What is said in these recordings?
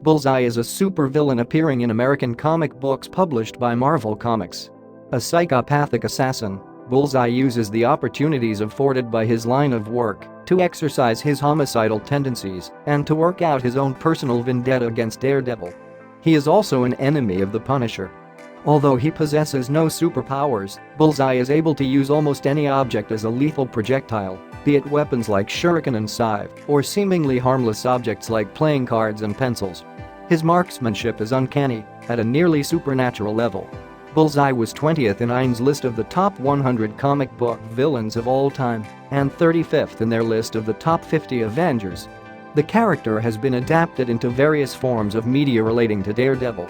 Bullseye is a supervillain appearing in American comic books published by Marvel Comics. A psychopathic assassin, Bullseye uses the opportunities afforded by his line of work to exercise his homicidal tendencies and to work out his own personal vendetta against Daredevil. He is also an enemy of the Punisher. Although he possesses no superpowers, Bullseye is able to use almost any object as a lethal projectile, be it weapons like shuriken and scythe or seemingly harmless objects like playing cards and pencils. His marksmanship is uncanny at a nearly supernatural level. Bullseye was 20th in IGN's list of the top 100 comic book villains of all time and 35th in their list of the top 50 Avengers. The character has been adapted into various forms of media relating to Daredevil.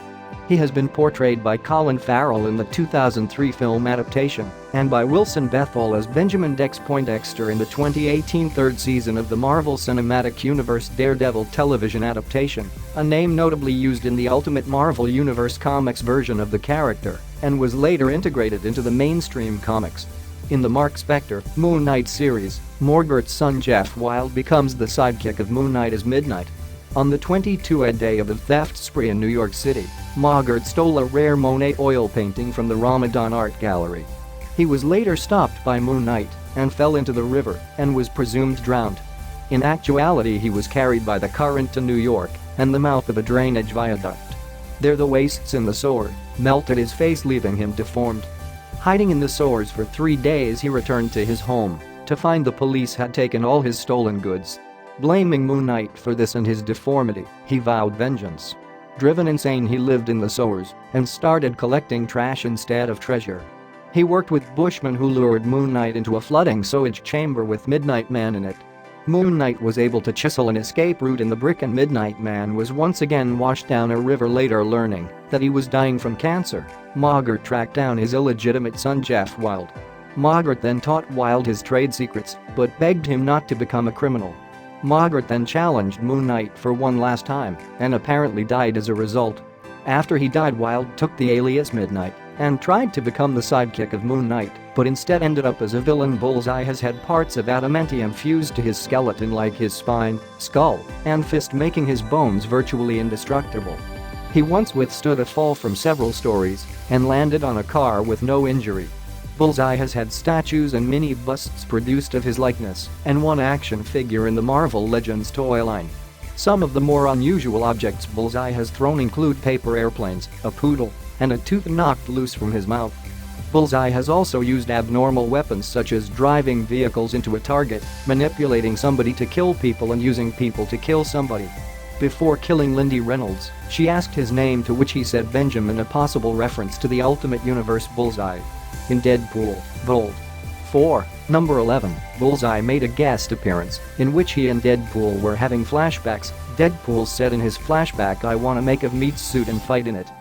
He has been portrayed by Colin Farrell in the 2003 film adaptation and by Wilson Bethel as Benjamin Dex Poindexter in the 2018 third season of the Marvel Cinematic Universe Daredevil television adaptation, a name notably used in the Ultimate Marvel Universe comics version of the character and was later integrated into the mainstream comics. In the Mark Spector, Moon Knight series, Morgert's son Jeff Wilde becomes the sidekick of Moon Knight as Midnight. On the 22nd day of a theft spree in New York City, Morgert stole a rare Monet oil painting from the Ramadan Art Gallery. He was later stopped by Moon Knight and fell into the river and was presumed drowned. In actuality, he was carried by the current to New York and the mouth of a drainage viaduct. There the wastes in the sword melted his face, leaving him deformed. Hiding in the sewers for 3 days, he returned to his home to find the police had taken all his stolen goods. Blaming Moon Knight for this and his deformity, he vowed vengeance. Driven insane, he lived in the sewers and started collecting trash instead of treasure. He worked with bushmen who lured Moon Knight into a flooding sewage chamber with Midnight Man in it. Moon Knight was able to chisel an escape route in the brick and Midnight Man was once again washed down a river. Later learning that he was dying from cancer, Morgert tracked down his illegitimate son Jeff Wilde. Morgert then taught Wilde his trade secrets but begged him not to become a criminal. Morgert then challenged Moon Knight for one last time and apparently died as a result. After he died, Wilde took the alias Midnight and tried to become the sidekick of Moon Knight, but instead ended up as a villain. Bullseye has had parts of adamantium fused to his skeleton like his spine, skull, and fist, making his bones virtually indestructible. He once withstood a fall from several stories and landed on a car with no injury. Bullseye has had statues and mini busts produced of his likeness and one action figure in the Marvel Legends toy line. Some of the more unusual objects Bullseye has thrown include paper airplanes, a poodle, and a tooth knocked loose from his mouth. Bullseye has also used abnormal weapons such as driving vehicles into a target, manipulating somebody to kill people, and using people to kill somebody. Before killing Lindy Reynolds, she asked his name, to which he said Benjamin, a possible reference to the Ultimate Universe Bullseye. In Deadpool, Vol. 4, number 11, Bullseye made a guest appearance in which he and Deadpool were having flashbacks. Deadpool said in his flashback, "I want to make a meat suit and fight in it."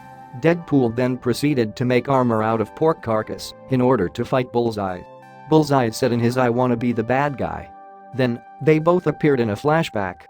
Deadpool then proceeded to make armor out of pork carcass in order to fight Bullseye. Bullseye said in his, "I want to be the bad guy." Then, they both appeared in a flashback